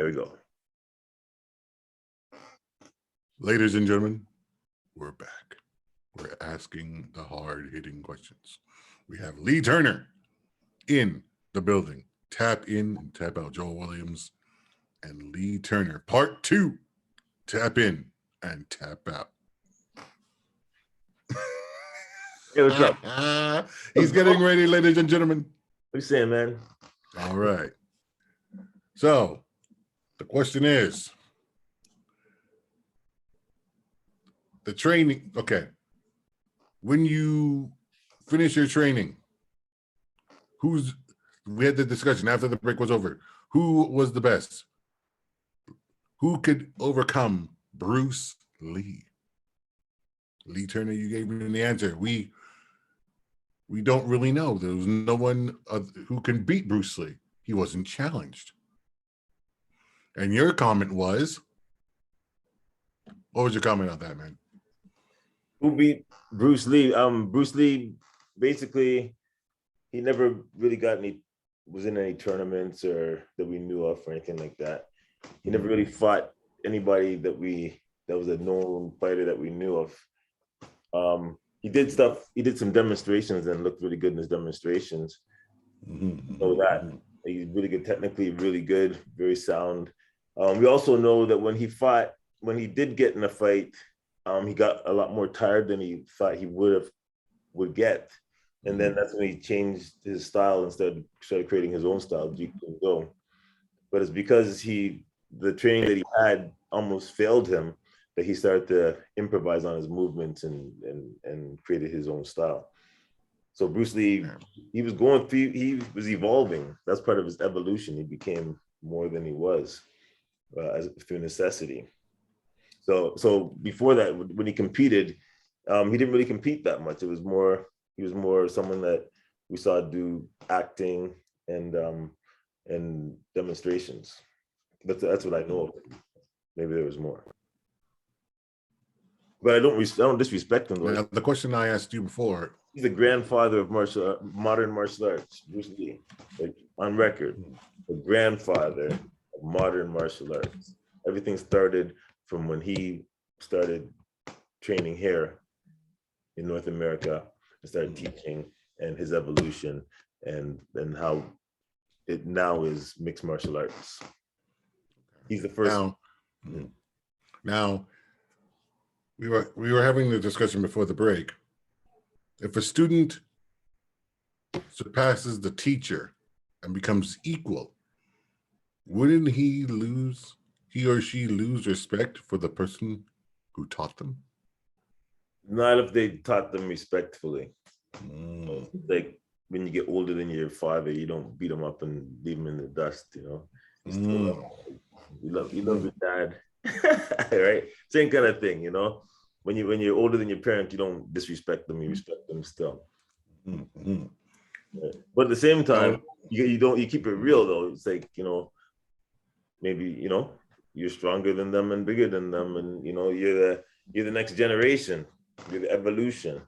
There we go. Ladies and gentlemen, we're back. We're asking the hard-hitting questions. We have Lee Turner in the building. Tap in and tap out. Joel Williams and Lee Turner. Part 2. Tap in and tap out. Hey, what's up? He's getting ready, ladies and gentlemen. What you saying, man? All right. So, the question is, the training, okay. When you finish your training, we had the discussion after the break was over. Who was the best? Who could overcome Bruce Lee? Lee Turner, you gave me the answer. We don't really know. There was no one who can beat Bruce Lee. He wasn't challenged. And your comment was, what was your comment on that, man? Who beat Bruce Lee? Bruce Lee, basically, he never really was in any tournaments or that we knew of or anything like that. He never really fought anybody that was a known fighter that we knew of. He did some demonstrations and looked really good in his demonstrations. So that he's really good technically, really good, very sound. We also know that when he did get in a fight, he got a lot more tired than he thought he would get. And then that's when he changed his style and started creating his own style, Jeet Kune Do. But it's because the training that he had almost failed him that he started to improvise on his movements and created his own style. So Bruce Lee, he was evolving. That's part of his evolution. He became more than he was through necessity. So before that, when he competed, he didn't really compete that much. He was more someone that we saw do acting and demonstrations. That's what I know of him. Maybe there was more, but I don't disrespect him. Now, the question I asked you before. He's the grandfather of modern martial arts, Bruce Lee, on record. The grandfather of modern martial arts. Everything started from when he started training here in North America and started teaching, and his evolution and how it now is mixed martial arts. He's the first. Now we were having the discussion before the break. If a student surpasses the teacher and becomes equal, wouldn't he or she lose respect for the person who taught them? Not if they taught them respectfully. Like when you get older than your father, you don't beat them up and leave them in the dust, you love your dad. Right? Same kind of thing, When you're older than your parents, you don't disrespect them, you respect them still. Right? But at the same time, you keep it real though. It's like, maybe, you're stronger than them and bigger than them, and you're the next generation, you're the evolution.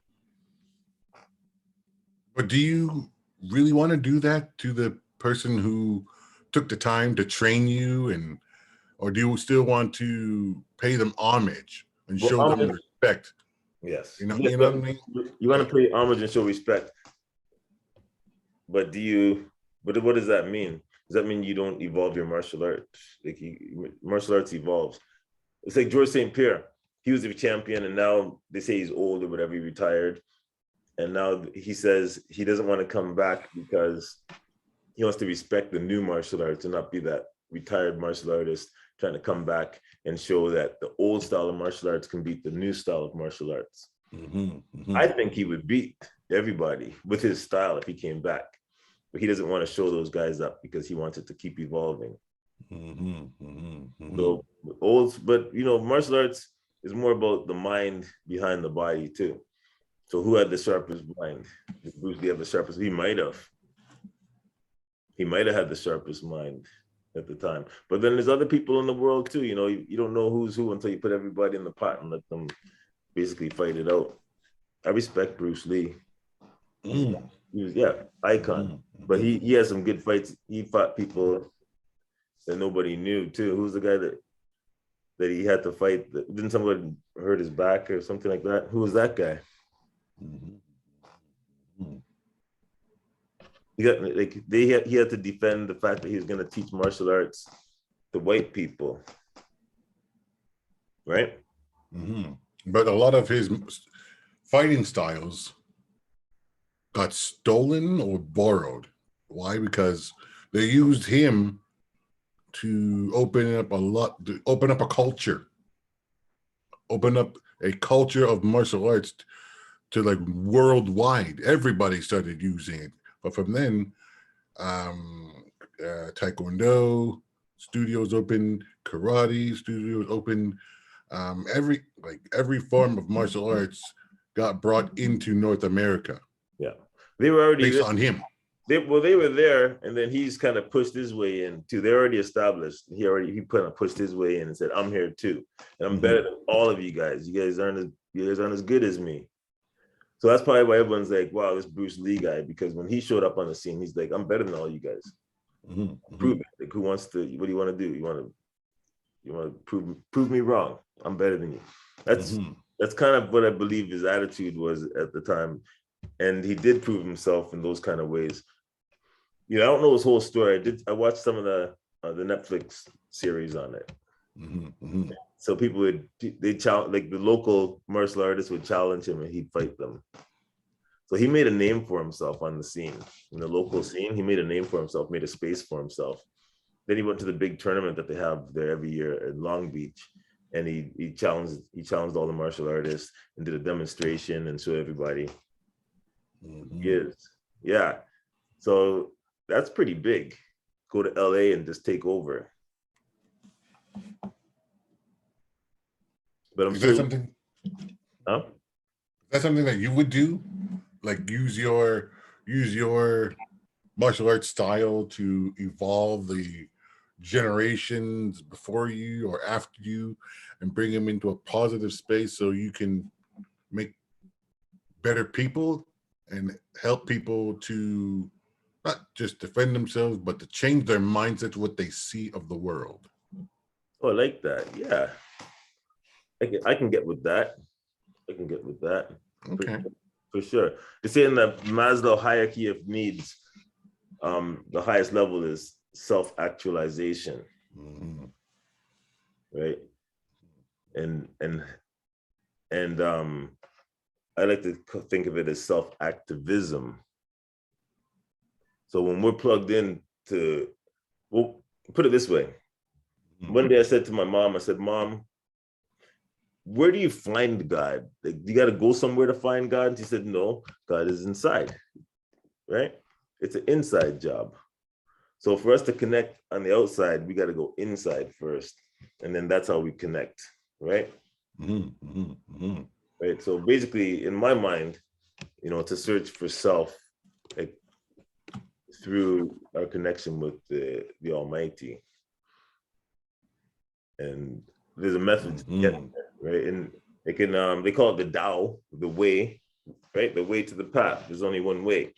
But do you really want to do that to the person who took the time to train you, or do you still want to pay them homage and show them respect? Yes. You know what I mean? You want to pay homage and show respect. But what does that mean? Does that mean you don't evolve your martial arts? Like martial arts evolves. It's like George St. Pierre. He was a champion, and now they say he's old or whatever, he retired. And now he says he doesn't want to come back because he wants to respect the new martial arts and not be that retired martial artist trying to come back and show that the old style of martial arts can beat the new style of martial arts. I think he would beat everybody with his style if he came back. But he doesn't want to show those guys up because he wants it to keep evolving. So martial arts is more about the mind behind the body too. So who had the sharpest mind? Did Bruce Lee have the sharpest? He might have had the sharpest mind at the time. But then there's other people in the world too. You don't know who's who until you put everybody in the pot and let them basically fight it out. I respect Bruce Lee. He was icon. But he has some good fights. He fought people that nobody knew too. Who's the guy that he had to fight? Didn't somebody hurt his back or something like that? Who was that guy? He got like he had to defend the fact that he was going to teach martial arts to white people, right? But a lot of his fighting styles got stolen or borrowed. Why? Because they used him to open up a culture, open up a culture of martial arts to like worldwide. Everybody started using it. But from then, Taekwondo studios opened, karate studios opened. Every form of martial arts got brought into North America. Yeah, they were already based on him. They were there, and then he's kind of pushed his way in too. They're already established. He kind of pushed his way in and said, "I'm here too, and I'm better than all of you guys. You guys aren't as good as me." So that's probably why everyone's like, "Wow, this Bruce Lee guy." Because when he showed up on the scene, he's like, "I'm better than all you guys. Prove it. Like, who wants to? What do you want to do? You want to prove me wrong? I'm better than you." That's kind of what I believe his attitude was at the time, and he did prove himself in those kind of ways. I don't know his whole story. I watched some of the Netflix series on it. So people they challenge, like the local martial artists would challenge him and he'd fight them. So he made a name for himself on the scene, in the local scene. He made a name for himself, made a space for himself. Then he went to the big tournament that they have there every year in Long Beach, and he challenged all the martial artists and did a demonstration and showed everybody. Yeah. So that's pretty big. Go to LA and just take over. But I'm Is that something that you would do? Like use your martial arts style to evolve the generations before you or after you and bring them into a positive space so you can make better people and help people to not just defend themselves, but to change their mindset to what they see of the world. Oh, I like that. Yeah. I can get with that. Okay. For sure. They say in the Maslow hierarchy of needs, the highest level is self-actualization. Right. And I like to think of it as self-activism. So when we're plugged in we'll put it this way. One day I said to my mom, I said, "Mom, where do you find God? Like, you got to go somewhere to find God?" And she said, "No, God is inside," right? It's an inside job. So for us to connect on the outside, we got to go inside first. And then that's how we connect, right? Right. So basically, in my mind, to search for self, like, through our connection with the Almighty. And there's a method to get there, right? And they call it the Tao, the way, right? The way to the path. There's only one way,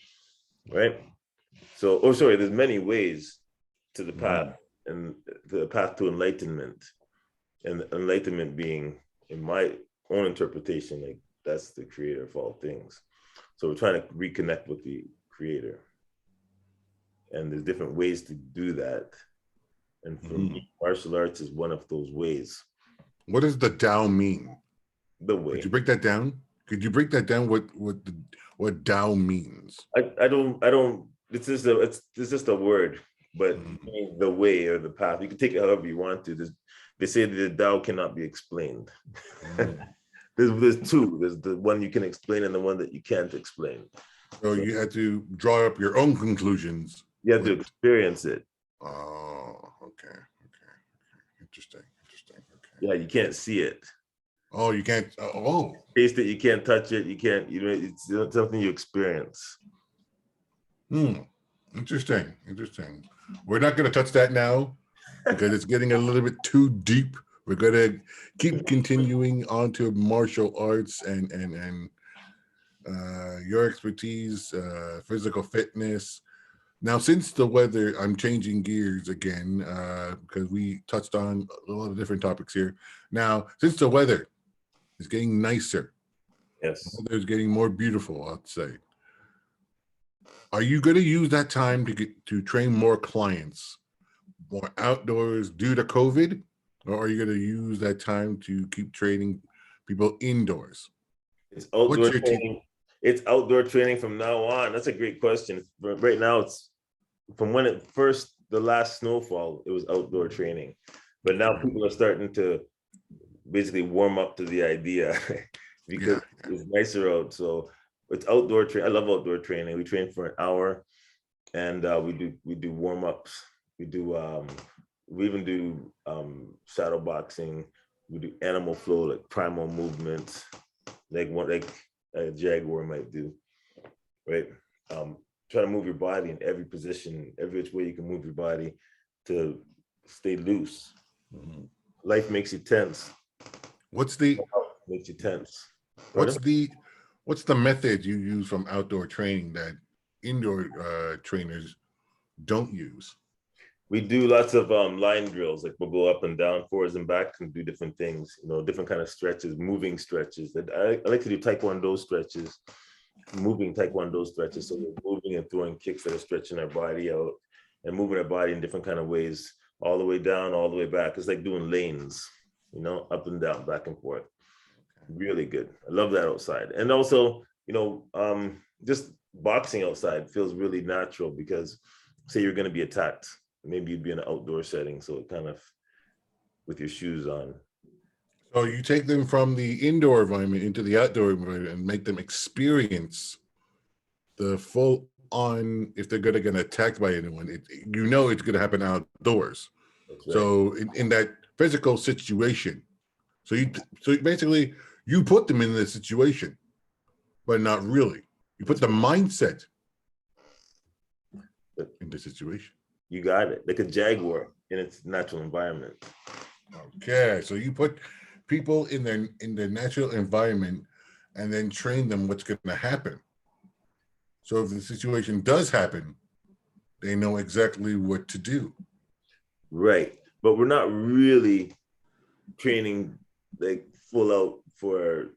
right? So, there's many ways to the path, and the path to enlightenment. And enlightenment being, in my own interpretation, like that's the creator of all things. So we're trying to reconnect with the creator. And there's different ways to do that. And for me, martial arts is one of those ways. What does the Tao mean? The way. Could you break that down? What Tao means? I don't. It's just a word, but the way or the path. You can take it however you want to. They say that the Tao cannot be explained. There's two. There's the one you can explain and the one that you can't explain. So you had to draw up your own conclusions. You have to experience it. Oh, okay. Interesting. Okay. Yeah, you can't see it. Oh, you can't. Taste it. You can't touch it. You can't. It's something you experience. Interesting. We're not going to touch that now because it's getting a little bit too deep. We're going to keep continuing on to martial arts and your expertise, physical fitness. Now, since the weather, I'm changing gears again because we touched on a lot of different topics here. Now, since the weather is getting nicer, Yes. weather is getting more beautiful, I'd say. Are you going to use that time to train more clients, more outdoors due to COVID, or are you going to use that time to keep training people indoors? It's What's outdoor your team? training. It's outdoor training from now on. That's a great question. Right now, it's from when it first, the last snowfall, it was outdoor training. But now people are starting to basically warm up to the idea because Yeah. it's nicer out. So it's outdoor training. I love outdoor training. We train for an hour, and we do warm ups. We do we even do shadow boxing. We do animal flow, like primal movements, like a jaguar might do, right? Try to move your body in every position, every which way you can move your body to stay loose. Mhm. Life makes you tense. What's the Makes you tense. what's Pardon? the what's the method you use from outdoor training that indoor trainers don't use? We do lots of line drills, like we'll go up and down, forwards and back, and do different things, different kind of stretches, moving stretches. I like to do Taekwondo stretches, moving Taekwondo stretches. So we're moving and throwing kicks that are stretching our body out and moving our body in different kind of ways, all the way down, all the way back. It's like doing lanes, up and down, back and forth. Really good. I love that outside. And also, just boxing outside feels really natural because say you're going to be attacked. Maybe you'd be in an outdoor setting. So it kind of with your shoes on. So you take them from the indoor environment into the outdoor environment and make them experience the full on, if they're going to get attacked by anyone, it's going to happen outdoors. That's right. So in that physical situation, so basically you put them in the situation, but not really. You put the mindset in the situation. You got it. Like a jaguar in its natural environment. Okay, so you put people in their natural environment and then train them what's going to happen. So if the situation does happen, they know exactly what to do. Right. But we're not really training like full out for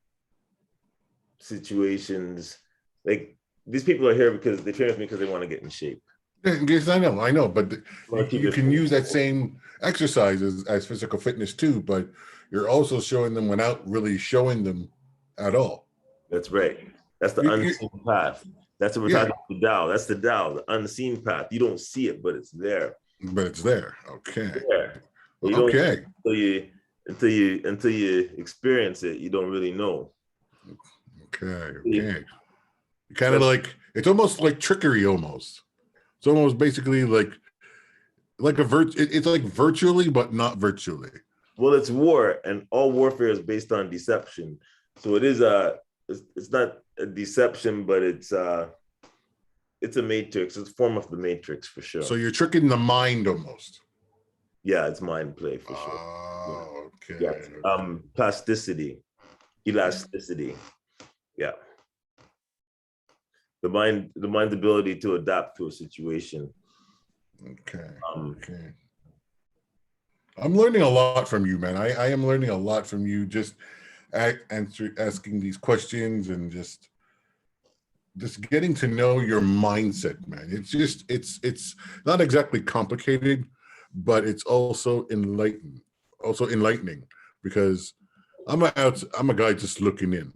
situations. Like these people are here because they train with me because they want to get in shape. Yes, I know, but you Keep can it use that same exercises as physical fitness too, but you're also showing them without really showing them at all. That's right. That's the You, unseen path. That's what we're yeah, talking about. The Tao. That's the Tao, the unseen path. You don't see it, but it's there. but it's there. Okay. There. You don't Okay. until you experience it, you don't really know. Okay. Kind of like it's almost like trickery almost. It's almost basically like it's like virtually, but not virtually. Well, it's war, and all warfare is based on deception. So it is it's not a deception, but it's a matrix. It's a form of the matrix for sure. So you're tricking the mind almost. Yeah, it's mind play for sure. Oh, okay. Yeah. Plasticity, elasticity. Yeah. The mind's ability to adapt to a situation. Okay. Okay. I'm learning a lot from you, man. I am learning a lot from you just asking these questions and just getting to know your mindset, man. It's not exactly complicated, but it's also enlightening because I'm a guy just looking in.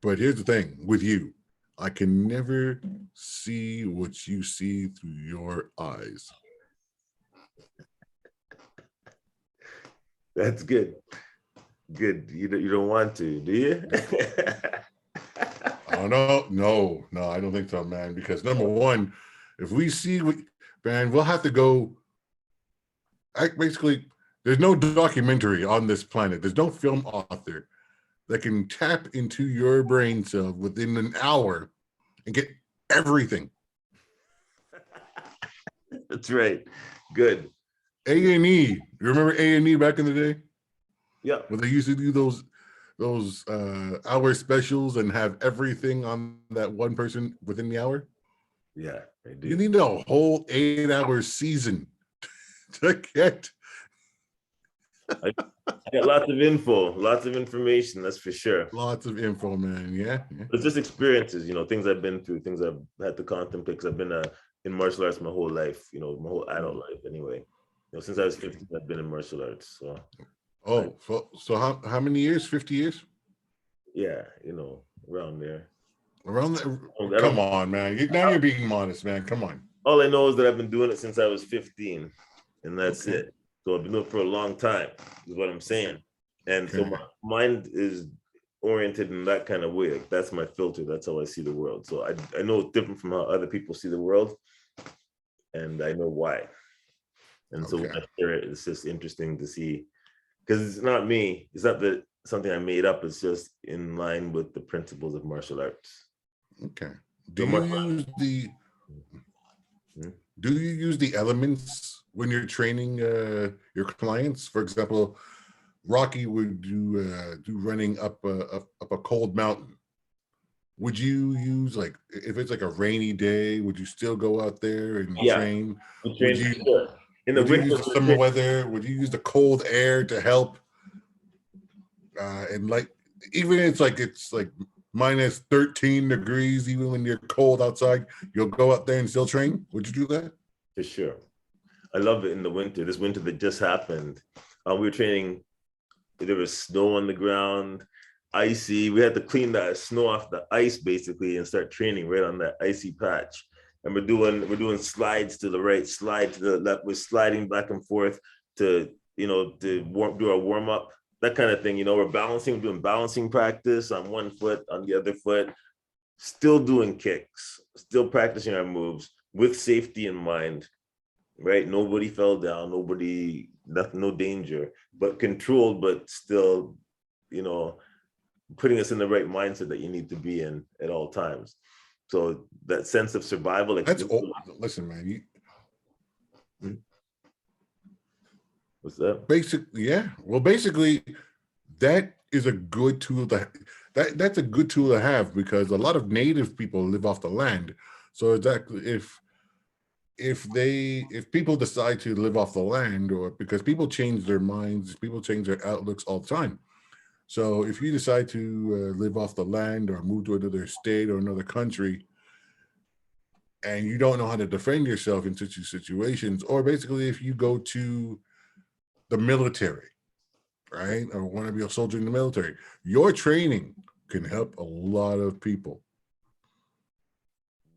But here's the thing with you, I can never see what you see through your eyes. That's good. Good. You don't want to, do you? Oh no, I don't think so, man. Because number one, if we see what, man, we'll have to go. Basically, there's no documentary on this planet. There's no film author that can tap into your brain cell within an hour and get everything. That's right. Good. A&E. You remember A&E back in the day? Yeah. When they used to do those hour specials and have everything on that one person within the hour? Yeah, I You do. need a whole 8-hour season to get. I, I got lots of info, lots of information. That's for sure. Lots of info, man. Yeah, yeah. It's just experiences, things I've been through, things I've had to contemplate. Because I've been in martial arts my whole life, my whole adult life. Anyway, since I was 15, I've been in martial arts. So, Oh, so how many years? 50 years? yeah, around there. Around I come don't. on, man. Now you're being modest, man. Come on. All I know is that I've been doing it since I was 15, and that's Okay. it. So I've been doing it for a long time, is what I'm saying. And so Okay. my mind is oriented in that kind of way. Like that's my filter. That's how I see the world. So I know it's different from how other people see the world, and I know why. And so when Okay. I share it, it's just interesting to see because it's not me. It's not that something I made up. It's just in line with the principles of martial arts. Okay. So Hmm? Do you use the elements when you're training your clients? For example, Rocky would do running up a cold mountain. Would you use, like, if it's like a rainy day, would you still go out there and Yeah, train? we Would train you for sure. In the would you winter, use the we summer train. weather? Would you use the cold air to help? And like, even it's like minus 13 degrees, even when you're cold outside, you'll go out there and still train. Would you do that? For sure. I love it in the winter. This winter that just happened, we were training. There was snow on the ground, icy. We had to clean that snow off the ice basically and start training right on that icy patch. And we're doing slides to the right, slide to the left. We're sliding back and forth to do our warm up, that kind of thing. We're balancing, we're doing balancing practice on one foot, on the other foot, still doing kicks, still practicing our moves with safety in mind, right? Nobody fell down, nothing, no danger, but controlled, but still, putting us in the right mindset that you need to be in at all times. So that sense of survival, like, That's all. Listen, man. what's that? Yeah. Well, basically, that is a good tool that's a good tool to have, because a lot of native people live off the land. So exactly, if people decide to live off the land, or because people change their minds, people change their outlooks all the time. So if you decide to live off the land or move to another state or another country, and you don't know how to defend yourself in such situations, or basically if you go to the military, right, or want to be a soldier in the military, your training can help a lot of people.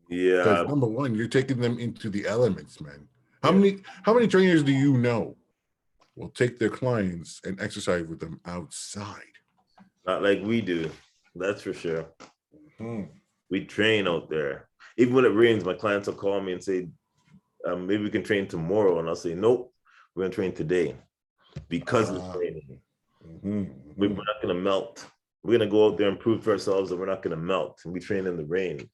Yeah, Because number one, you're taking them into the elements, man. How yeah, many trainers do you know will take their clients and exercise with them outside? not like we do. That's for sure. Hmm. We train out there. Even when it rains, my clients will call me and say, maybe we can train tomorrow. And I'll say, nope, we're gonna train today because it's raining. We're not gonna melt. We're gonna go out there and prove to ourselves that we're not gonna melt. And we train in the rain.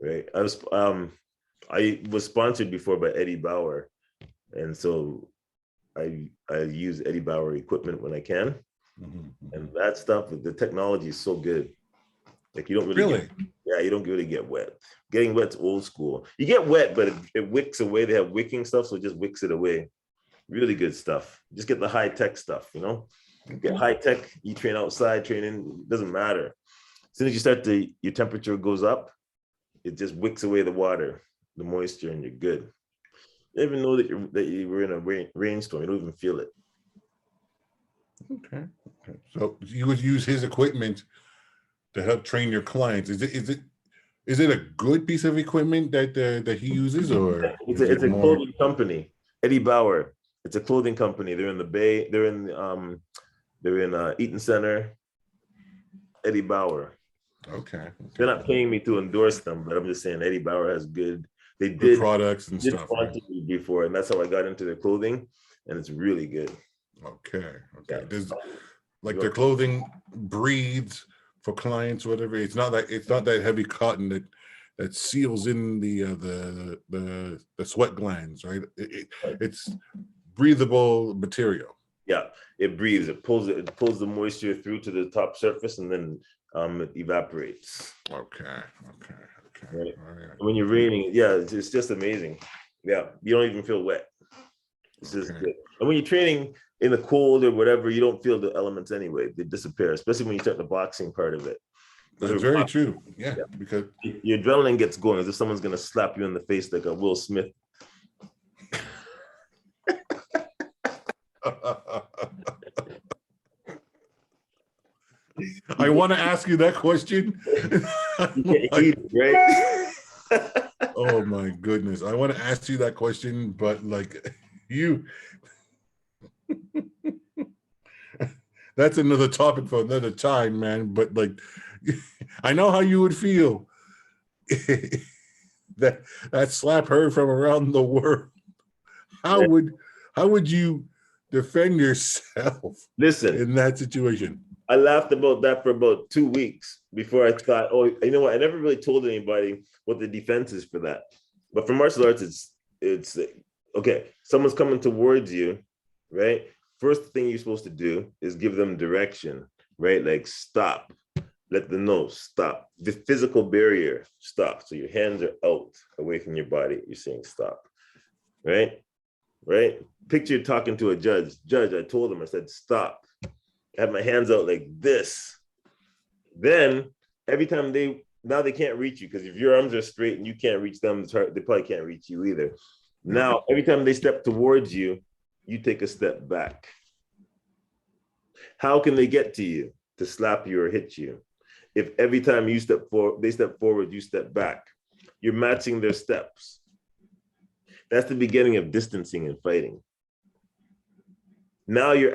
Right. I was sponsored before by Eddie Bauer. And so I use Eddie Bauer equipment when I can. And that stuff, the technology is so good. Like, you don't really you don't really get wet. Getting wet's old school. You get wet, but it wicks away. They have wicking stuff, so it just wicks it away. Really good stuff. Just get the high tech stuff, Get high tech, you train outside, training, doesn't matter. As soon as you start your temperature goes up, it just wicks away the water, the moisture, and you're good. You don't even know that you were in a rainstorm. You don't even feel it. Okay. So you would use his equipment to help train your clients. Is it a good piece of equipment that he uses, or It's is a, it it's a more? clothing company, Eddie Bauer. It's a clothing company. They're in the Bay. They're in Eaton Center. Eddie Bauer. Okay. They're not paying me to endorse them, but I'm just saying Eddie Bauer has good. They Good did products and stuff, right? sponsor me before, and that's how I got into their clothing, and it's really good. Okay. Yeah. Does, like, their clothing breathes for clients, whatever? It's not that heavy cotton that seals in the sweat glands, right? It's breathable material. Yeah, it breathes. It pulls the moisture through to the top surface, and then it evaporates. Okay. Okay. Right. All right. When you're raining, yeah, it's just amazing. Yeah, you don't even feel wet. It's just Okay. good. And when you're training in the cold or whatever, you don't feel the elements anyway. They disappear, especially when you start the boxing part of it. That's very true. Yeah, Yeah. because Your adrenaline gets going as if someone's gonna slap you in the face like a Will Smith. I want to ask you that question. You get heated, right? Oh my goodness. I want to ask you that question, but like you that's another topic for another time, man. But like I know how you would feel. that slap heard from around the world. How Yeah. would you defend yourself Listen, in that situation? I laughed about that for about 2 weeks before I thought, oh, you know what? I never really told anybody what the defense is for that. But for martial arts, it's okay. Someone's coming towards you, right? First thing you're supposed to do is give them direction, right? Like stop, let them know, stop. The physical barrier, stop. So your hands are out away from your body. You're saying stop, right? Right? Picture talking to a judge. Judge, I told him, I said, stop. I have my hands out like this. Then every time now they can't reach you because if your arms are straight and you can't reach them, they probably can't reach you either. Now, every time they step towards you, you take a step back. How can they get to you to slap you or hit you? If every time you step forward, they step forward, you step back. You're matching their steps. That's the beginning of distancing and fighting. Now you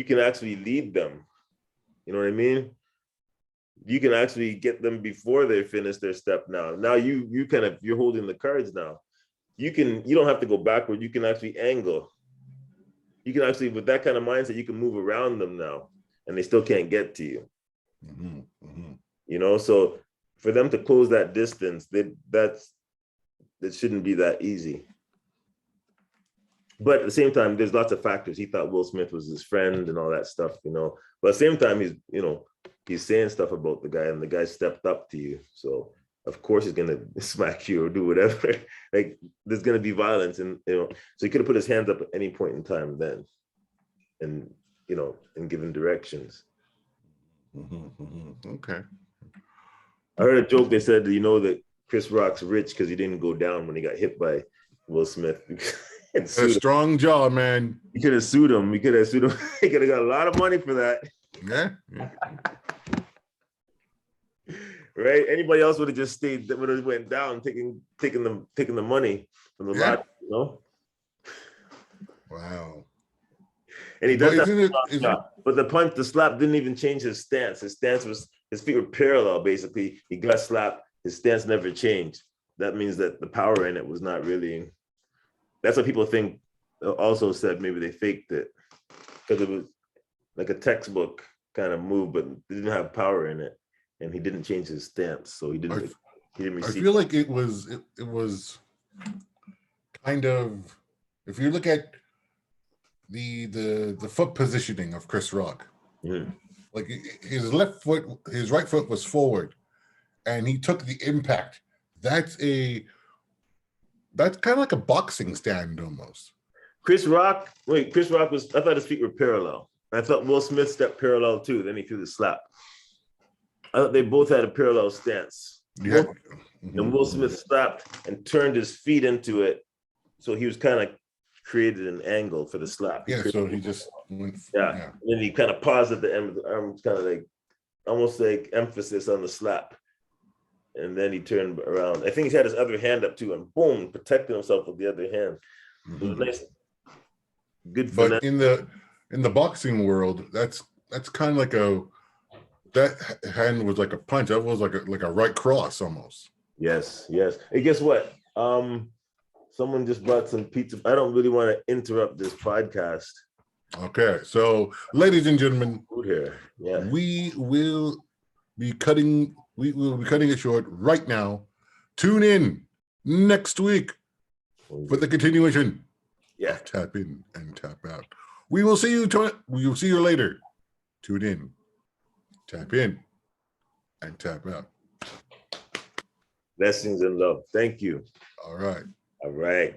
can actually lead them. You know what I mean? You can actually get them before they finish their step now. Now you're holding the cards now. You don't have to go backward. You can actually angle. You can actually, with that kind of mindset, you can move around them now and they still can't get to you. Mm-hmm, mm-hmm. You know, so for them to close that distance, that shouldn't be that easy. But at the same time, there's lots of factors. He thought Will Smith was his friend and all that stuff, you know. But at the same time, he's saying stuff about the guy, and the guy stepped up to you. So of course he's gonna smack you or do whatever. Like there's gonna be violence, and so he could have put his hands up at any point in time then, and and given directions. Mm-hmm, mm-hmm. Okay. I heard a joke. They said, that Chris Rock's rich because he didn't go down when he got hit by Will Smith. A strong jaw, man. He could have sued him. He could have got a lot of money for that. Yeah. Right? Anybody else would have just stayed. Would have went down, taking the money from the lot. Wow. And he does that. But the slap didn't even change his stance. His feet were parallel. Basically, he got slapped. His stance never changed. That means that the power in it was not really. That's what people think. Also said maybe they faked it because it was like a textbook kind of move, but it didn't have power in it, and he didn't change his stance, so he didn't receive. I feel like it was kind of, if you look at the foot positioning of Chris Rock, like his right foot was forward, and he took the impact. That's kind of like a boxing stand almost. Chris Rock I thought his feet were parallel. I thought Will Smith stepped parallel too. Then he threw the slap. I thought they both had a parallel stance. Yeah. And Will Smith slapped and turned his feet into it. So he was kind of created an angle for the slap. So he just went. Yeah. And then he kind of paused at the end of the arm, kind of like almost like emphasis on the slap. And then he turned around. I think he had his other hand up too, and boom, protecting himself with the other hand. It was nice, good. But in the boxing world, that's kind of like that hand was like a punch. That was like a right cross almost. Yes. Hey, guess what? Someone just brought some pizza. I don't really want to interrupt this podcast. Okay, so ladies and gentlemen, food here. Yeah, we will be cutting it short right now. Tune in next week for the continuation. Yeah, tap in and tap out. We will see you. We will see you later. Tune in, tap in, and tap out. Blessings and love. Thank you. All right. All right.